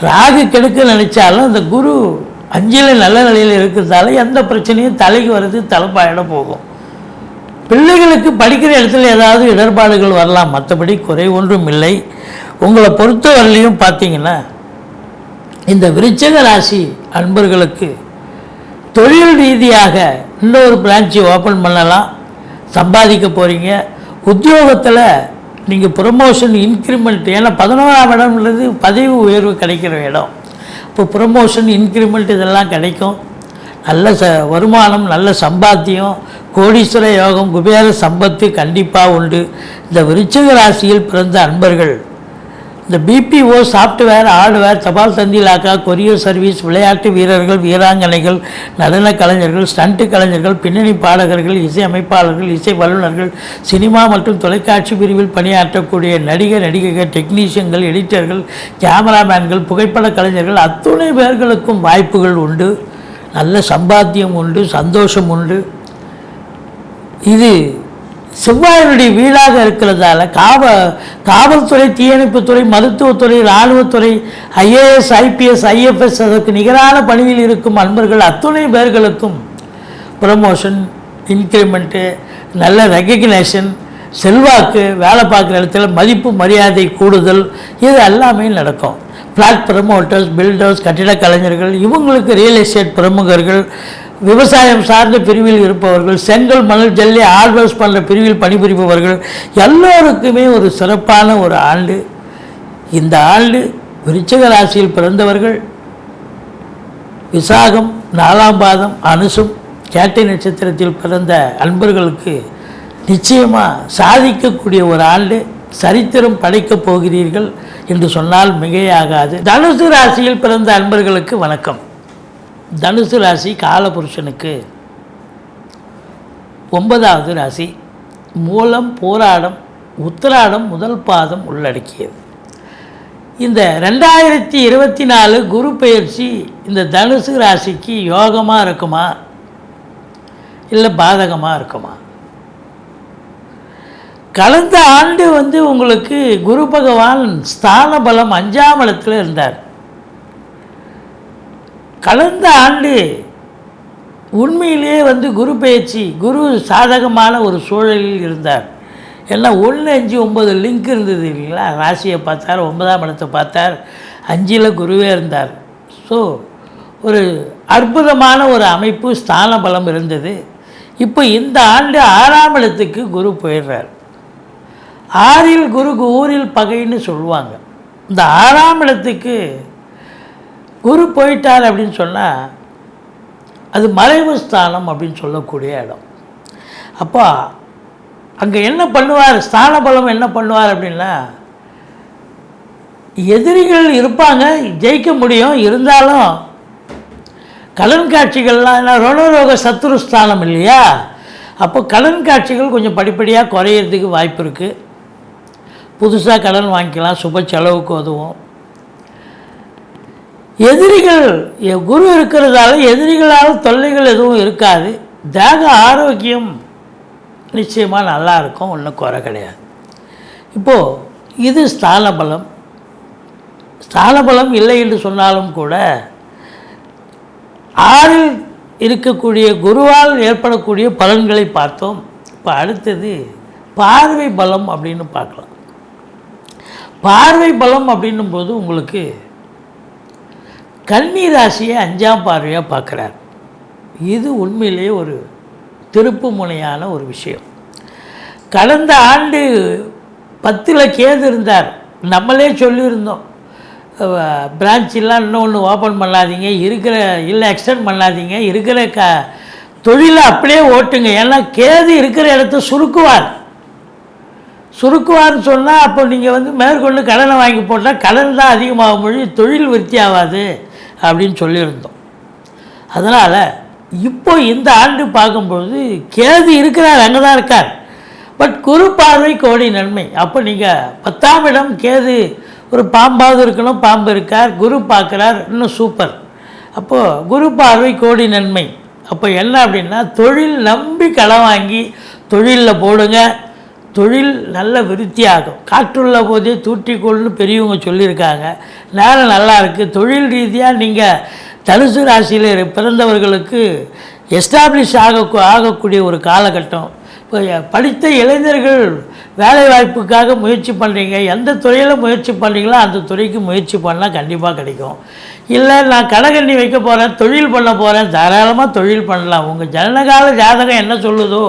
Speaker 1: ராகு கெடுக்க நினைச்சாலும் அந்த குரு 5ல் நல்ல நிலையில் இருக்கிறதால எந்த பிரச்சனையும் தலைக்கு வருது, தலைப்பாயிட போகும். பிள்ளைகளுக்கு படிக்கிற இடத்துல ஏதாவது இடர்பாடுகள் வரலாம், மற்றபடி குறை ஒன்றும் இல்லை. உங்களை பொறுத்தவரையிலையும் பார்த்தீங்கன்னா இந்த விருச்சிக ராசி அன்பர்களுக்கு தொழில் ரீதியாக இன்னொரு பிரான்ச்சு ஓப்பன் பண்ணலாம், சம்பாதிக்க போகிறீங்க. உத்தியோகத்தில் நீங்கள் ப்ரொமோஷன் இன்க்ரிமெண்ட், ஏன்னா 11ஆம் இடம்ன்றது பதவி உயர்வு கிடைக்கிற இடம். இப்போ ப்ரொமோஷன் இன்க்ரிமெண்ட் இதெல்லாம் கிடைக்கும். நல்ல வருமானம், நல்ல சம்பாத்தியம், கோடீஸ்வர யோகம், குபேர சம்பத்து கண்டிப்பாக உண்டு. இந்த விருச்சிக ராசியில் பிறந்த அன்பர்கள் இந்த பிபிஓ, சாஃப்ட்வேர், ஹார்ட்வேர், தபால் தந்தி இலாக்கா, கொரியர் சர்வீஸ், விளையாட்டு வீரர்கள், வீராங்கனைகள், நடன கலைஞர்கள், ஸ்டண்ட் கலைஞர்கள், பின்னணி பாடகர்கள், இசை அமைப்பாளர்கள், இசை வல்லுநர்கள், சினிமா மற்றும் தொலைக்காட்சி பிரிவில் பணியாற்றக்கூடிய நடிகர், நடிகைகள், டெக்னீஷியன்கள், எடிட்டர்கள், கேமராமேன்கள், புகைப்பட கலைஞர்கள் அத்துணை பேர்களுக்கும் வாய்ப்புகள் உண்டு. நல்ல சம்பாத்தியம் உண்டு, சந்தோஷம் உண்டு. இது செவ்வாயினுடைய வீடாக இருக்கிறதால காவல்துறை, தீயணைப்புத்துறை, மருத்துவத்துறை, இராணுவத்துறை, ஐஏஎஸ், ஐபிஎஸ், ஐஎஃப்எஸ் அதற்கு நிகரான பணியில் இருக்கும் அன்பர்கள் அத்துணை பேர்களுக்கும் ப்ரமோஷன், இன்க்ரிமெண்ட்டு, நல்ல ரெகக்னேஷன், செல்வாக்கு, வேலை பார்க்குற இடத்துல மதிப்பு மரியாதை கூடுதல், இது எல்லாமே நடக்கும். ஃப்ளாட் ப்ரமோட்டர்ஸ், பில்டர்ஸ், கட்டிட கலைஞர்கள், இவங்களுக்கு ரியல் எஸ்டேட் பிரமுகர்கள், விவசாயம் சார்ந்த பிரிவில் இருப்பவர்கள், செங்கல், மணல், ஜல்லி, ஆர்வர்ஸ் பண்ணுற பிரிவில் பணிபுரிபவர்கள் எல்லோருக்குமே ஒரு சிறப்பான ஒரு ஆண்டு. இந்த ஆண்டு விருச்சிக ராசியில் பிறந்தவர்கள் விசாகம், 4ஆம் பாதம், அனுசம், கேட்டை நட்சத்திரத்தில் பிறந்த அன்பர்களுக்கு நிச்சயமாக சாதிக்கக்கூடிய ஒரு ஆண்டு. சரித்திரம் படைக்கப் போகிறீர்கள் என்று சொன்னால் மிகையாகாது. தனுசு ராசியில் பிறந்த அன்பர்களுக்கு வணக்கம். தனுசு ராசி காலபுருஷனுக்கு 9வது ராசி. மூலம், போராடம், உத்திராடம் முதல் பாதம் உள்ளடக்கியது. இந்த 2024 குரு பெயர்ச்சி இந்த தனுசு ராசிக்கு யோகமாக இருக்குமா இல்லை பாதகமாக இருக்குமா? கடந்த ஆண்டு உங்களுக்கு குரு பகவான் ஸ்தான பலம் 5ஆம் இடத்துல இருந்தார். கடந்த ஆண்டு உண்மையிலேயே குரு பெயர்ச்சி, குரு சாதகமான ஒரு சூழலில் இருந்தார். எல்லாம் 1, 5, 9 லிங்க் இருந்தது இல்லைங்களா? ராசியை பார்த்தார், 9ஆம் இடத்தை பார்த்தார், 5ல் குருவே இருந்தார். ஸோ ஒரு அற்புதமான ஒரு அமைப்பு, ஸ்தான பலம் இருந்தது. இப்போ இந்த ஆண்டு 6ஆம் இடத்துக்கு குரு போயிடுறார். 6ல் குரு ஊரில் பகைன்னு சொல்லுவாங்க. இந்த 6ஆம் இடத்துக்கு குரு போயிட்டார் அப்படின்னு சொன்னால் அது மறைவு ஸ்தானம் அப்படின்னு சொல்லக்கூடிய இடம். அப்போ அங்கே என்ன பண்ணுவார், ஸ்தான பலம் என்ன பண்ணுவார் அப்படின்னா, எதிரிகள் இருப்பாங்க, ஜெயிக்க முடியும். இருந்தாலும் கடன் காட்சிகள்லாம் என்ன ரணரோக சத்துருஸ்தானம் இல்லையா? அப்போ கடன் காட்சிகள் கொஞ்சம் படிப்படியாக குறையிறதுக்கு வாய்ப்பு இருக்குது. புதுசாக கடன் வாங்கிக்கலாம், சுப செலவுக்கு உதவும். எதிரிகள் குரு இருக்கிறதால எதிரிகளால் தொல்லைகள் எதுவும் இருக்காது. தேக ஆரோக்கியம் நிச்சயமாக நல்லா இருக்கும், ஒன்றும் குறை கிடையாது. இப்போது இது ஸ்தான பலம். ஸ்தான பலம் இல்லை என்று சொன்னாலும் கூட 6ல் இருக்கக்கூடிய குருவால் ஏற்படக்கூடிய பலன்களை பார்த்தோம். இப்போ அடுத்தது பார்வை பலம் அப்படின்னு பார்க்கலாம். பார்வை பலம் அப்படின்னும் போது உங்களுக்கு கன்னி ராசியை 5ஆம் பார்வையாக பார்க்குறார். இது உண்மையிலேயே ஒரு திருப்பு முனையான ஒரு விஷயம். கடந்த ஆண்டு 10ல் கேது இருந்தார். நம்மளே சொல்லியிருந்தோம், பிரான்ச்செல்லாம் இன்னொன்று ஓப்பன் பண்ணாதீங்க, இல்லை எக்ஸ்டெண்ட் பண்ணாதீங்க, இருக்கிற தொழிலை அப்படியே ஓட்டுங்க. ஏன்னா கேது இருக்கிற இடத்த சுருக்குவார்னு சொன்னால் அப்போ நீங்கள் மேற்கொண்டு கடனை வாங்கி போட்டால் கடன் தான் அதிகமாகும் மொழி, தொழில் விருத்தி ஆகாது அப்படின்னு சொல்லியிருந்தோம். அதனால் இப்போ இந்த ஆண்டு பார்க்கும்பொழுது கேது இருக்கிறார், அங்கே தான் இருக்கார். பட் குரு பார்வை கோடி நன்மை. அப்போ நீங்கள் 10ஆம் இடம் கேது ஒரு பாம்பாவது இருக்கணும், பாம்பு இருக்கார், குரு பார்க்குறார், இன்னும் சூப்பர். அப்போது குரு பார்வை கோடி நன்மை. அப்போ என்ன அப்படின்னா, தொழில் நம்பி கடன் வாங்கி தொழிலில் போடுங்க, தொழில் நல்ல விருத்தியாகும். காற்றுள்ள போதே தூற்றிக்கொள்னு பெரியவங்க சொல்லியிருக்காங்க. நேரம் நல்லா இருக்குது. தொழில் ரீதியாக நீங்கள் தனுசு ராசியில் பிறந்தவர்களுக்கு எஸ்டாப்ளிஷ் ஆகக்கூடிய ஒரு காலகட்டம். இப்போ படித்த இளைஞர்கள் வேலைவாய்ப்புக்காக முயற்சி பண்ணுறீங்க, எந்த துறையில் முயற்சி பண்ணுறீங்களோ அந்த துறைக்கு முயற்சி பண்ணால் கண்டிப்பாக கிடைக்கும். இல்லை நான் கடைகண்ணி வைக்க போகிறேன், தொழில் பண்ண போகிறேன், தாராளமாக தொழில் பண்ணலாம். உங்கள் ஜனனகால ஜாதகம் என்ன சொல்லுதோ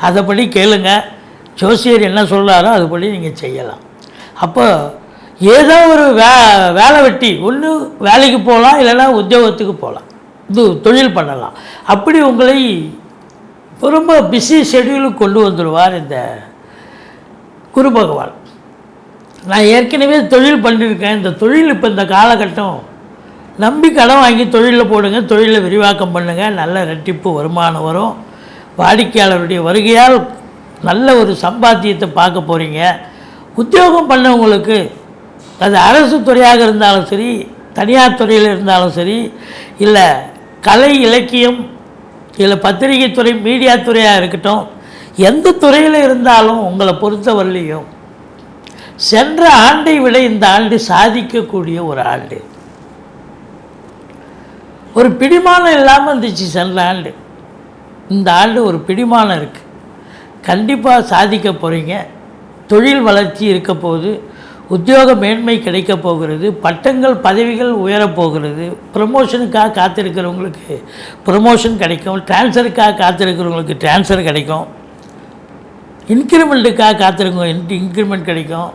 Speaker 1: அதைப்படி கேளுங்க, ஜோசியர் என்ன சொல்கிறாரோ அதுபடி நீங்கள் செய்யலாம். அப்போ ஏதோ ஒரு வேலை வெட்டி ஒன்று வேலைக்கு போகலாம், இல்லைன்னா உத்தியோகத்துக்கு போகலாம், இது தொழில் பண்ணலாம். அப்படி உங்களை ரொம்ப பிஸி ஷெட்யூலுக்கு கொண்டு வந்துடுவார் இந்த குரு பகவான். நான் ஏற்கனவே தொழில் பண்ணியிருக்கேன், இந்த தொழில் இப்போ இந்த காலகட்டம் நம்பி கடன் வாங்கி தொழிலில் போடுங்க, தொழிலில் விரிவாக்கம் பண்ணுங்கள், நல்ல ரெட்டிப்பு வருமானம் வரும். வாடிக்கையாளருடைய வருகையால் நல்ல ஒரு சம்பாத்தியத்தை பார்க்க போகிறீங்க. உத்தியோகம் பண்ணவங்களுக்கு அது அரசு துறையாக இருந்தாலும் சரி, தனியார் துறையில் இருந்தாலும் சரி, இல்லை கலை இலக்கியம், இல்லை பத்திரிகை துறை, மீடியா துறையாக இருக்கட்டும், எந்த துறையில் இருந்தாலும் உங்களை பொறுத்தவரையிலையும் சென்ற ஆண்டை விட இந்த ஆண்டு சாதிக்கக்கூடிய ஒரு ஆண்டு. ஒரு பிடிமானம் இல்லாமல் இருந்துச்சு சென்ற ஆண்டு. இந்த ஆண்டு ஒரு பிடிமானம் இருக்குது, கண்டிப்பாக சாதிக்க போகிறீங்க. தொழில் வளர்ச்சி இருக்க போகுது, உத்தியோக மேன்மை கிடைக்க போகிறது, பட்டங்கள் பதவிகள் உயரப்போகிறது, ப்ரமோஷனுக்காக காத்திருக்கிறவங்களுக்கு ப்ரமோஷன் கிடைக்கும், டிரான்ஸ்ஃபருக்காக காத்திருக்கிறவங்களுக்கு டிரான்ஸ்ஃபர் கிடைக்கும், இன்க்ரிமெண்ட்டுக்காக காத்திருக்கவங்க இன்க்ரிமெண்ட் கிடைக்கும்.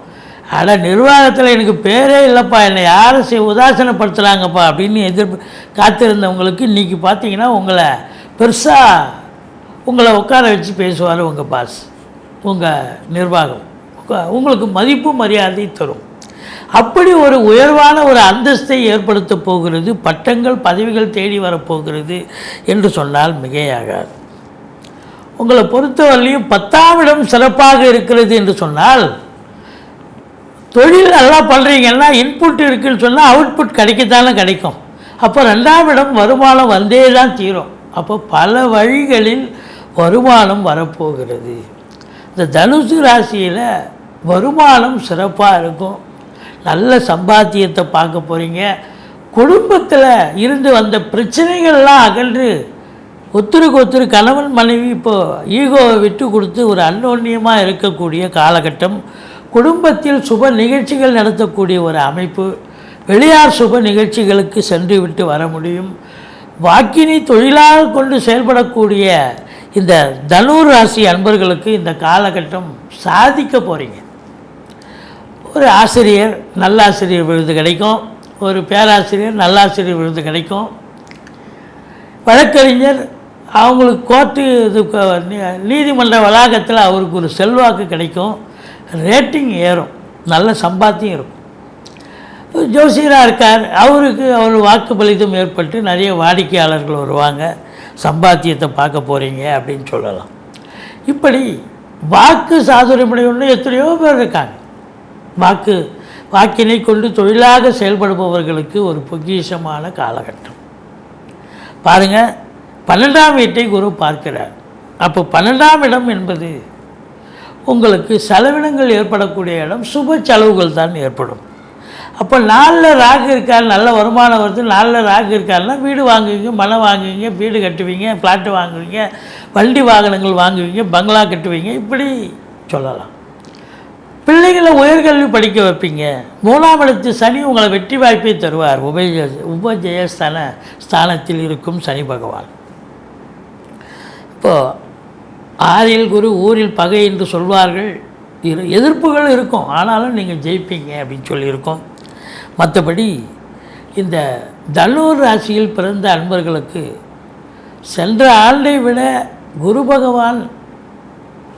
Speaker 1: ஆனால் நிர்வாகத்தில் எனக்கு பேரே இல்லைப்பா, என்னை யாரும் உதாசனப்படுத்துகிறாங்கப்பா அப்படின்னு காத்திருந்தவங்களுக்கு இன்றைக்கி பார்த்தீங்கன்னா உங்களை பெருசாக உங்களை உட்கார வச்சு பேசுவார் உங்கள் பாஸ், உங்கள் நிர்வாகம் உங்களுக்கு மதிப்பு மரியாதை தரும். அப்படி ஒரு உயர்வான ஒரு அந்தஸ்தை ஏற்படுத்த போகிறது, பட்டங்கள் பதவிகள் தேடி வரப்போகிறது என்று சொன்னால் மிகையாகாது. உங்களை பொறுத்தவரையிலையும் 10ஆம் இடம் சிறப்பாக இருக்கிறது என்று சொன்னால், தொழில் நல்லா பண்ணுறீங்கன்னா இன்புட் இருக்குதுன்னு சொன்னால் அவுட்புட் கிடைக்கத்தானே கிடைக்கும். அப்போ 2ஆம் இடம் வருமானம் வந்தே தான் தீரும். அப்போ பல வழிகளில் வருமானம் வரப்போகிறது. இந்த தனுசு ராசியில் வருமானம் சிறப்பாக இருக்கும், நல்ல சம்பாத்தியத்தை பார்க்க போகிறீங்க. குடும்பத்தில் இருந்து வந்த பிரச்சனைகள்லாம் அகன்று ஒருத்தருக்கு ஒருத்தர் கணவன் மனைவி இப்போது ஈகோவை விட்டு கொடுத்து ஒரு அன்னோன்யமாக இருக்கக்கூடிய காலகட்டம். குடும்பத்தில் சுப நிகழ்ச்சிகள் நடத்தக்கூடிய ஒரு அமைப்பு, வெளியார் சுப நிகழ்ச்சிகளுக்கு சென்று விட்டு வர முடியும். வாக்கினை தொழிலாக கொண்டு செயல்படக்கூடிய இந்த தனுர் ராசி அன்பர்களுக்கு இந்த காலகட்டம் சாதிக்க போகிறீங்க. ஒரு ஆசிரியர் நல்லாசிரியர் விருது கிடைக்கும், ஒரு பேராசிரியர் நல்லாசிரியர் விருது கிடைக்கும், வழக்கறிஞர் அவங்களுக்கு கோர்ட்டு இது நீதிமன்ற வளாகத்தில் அவருக்கு ஒரு செல்வாக்கு கிடைக்கும், ரேட்டிங் ஏறும், நல்ல சம்பாத்தியம் இருக்கும். ஜோசியராக இருக்கார், அவருக்கு அவர் வாக்கு பலிதம் ஏற்பட்டு நிறைய வாடிக்கையாளர்கள் வருவாங்க, சம்பாத்தியத்தை பார்க்க போகிறீங்க அப்படின்னு சொல்லலாம். இப்படி வாக்கு சாதுரியமுடையவன்னு எத்தனையோ பேர் இருக்காங்க. வாக்கினை கொண்டு தொழிலாக செயல்படுபவர்களுக்கு ஒரு பொக்கிஷமான காலகட்டம். பாருங்கள், 12ஆம் வீட்டை குரு பார்க்கிறார். அப்போ 12ஆம் இடம் என்பது உங்களுக்கு செலவினங்கள் ஏற்படக்கூடிய இடம், சுப செலவுகள் தான் ஏற்படும். அப்போ 4ல் ராகு இருக்கார், நல்ல வருமானம் வருது, 4ல் ராகு இருக்காருன்னா வீடு வாங்குவீங்க, மனை வாங்குவீங்க, வீடு கட்டுவீங்க, ஃப்ளாட்டு வாங்குவீங்க, வண்டி வாகனங்கள் வாங்குவீங்க, பங்களா கட்டுவீங்க, இப்படி சொல்லலாம். பிள்ளைகளை உயர்கல்வி படிக்க வைப்பீங்க. 3ஆம் இடத்து சனி உங்களை வெற்றி வாய்ப்பை தருவார். ஸ்தானத்தில் இருக்கும் சனி பகவான். இப்போது 6ல் குரு ஊரில் பகை என்று சொல்வார்கள். எதிர்ப்புகள் இருக்கும், ஆனாலும் நீங்கள் ஜெயிப்பீங்க அப்படின்னு சொல்லியிருக்கோம். மற்றபடி இந்த தனுர் ராசியில் பிறந்த அன்பர்களுக்கு சென்ற ஆண்டை விட குரு பகவான்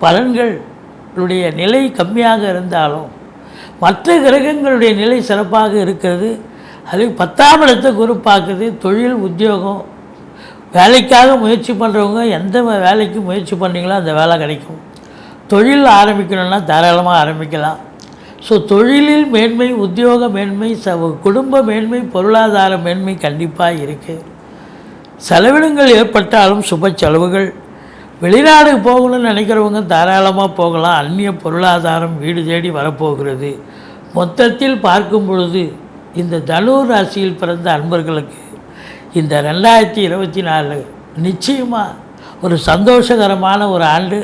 Speaker 1: பலன்களுடைய நிலை கம்மியாக இருந்தாலும் மற்ற கிரகங்களுடைய நிலை சிறப்பாக இருக்கிறது. அது 10ஆம் இடத்தை குரு பார்க்குது. தொழில் உத்தியோகம் வேலைக்காக முயற்சி பண்ணுறவங்க எந்த வேலைக்கு முயற்சி பண்ணுறீங்களோ அந்த வேலை கிடைக்கும். தொழில் ஆரம்பிக்கணும்னா தாராளமாக ஆரம்பிக்கலாம். ஸோ தொழிலில் மேன்மை, உத்தியோக மேன்மை, குடும்ப மேன்மை, பொருளாதார மேன்மை கண்டிப்பாக இருக்குது. செலவினங்கள் ஏற்பட்டாலும் சுப செலவுகள். வெளிநாடு போகணும்னு நினைக்கிறவங்க தாராளமாக போகலாம். அந்நிய பொருளாதாரம் வீடு தேடி வரப்போகிறது. மொத்தத்தில் பார்க்கும் பொழுது இந்த தனுர் ராசியில் பிறந்த அன்பர்களுக்கு இந்த 2024 நிச்சயமாக ஒரு சந்தோஷகரமான ஒரு ஆண்டு,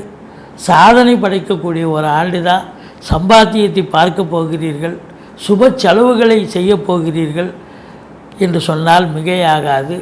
Speaker 1: சாதனை படைக்கக்கூடிய ஒரு ஆண்டு தான். சம்பாத்தியத்தை பார்க்க போகிறீர்கள், சுப செலவுகளை செய்ய போகிறீர்கள் என்று சொன்னால் மிகையாகாது.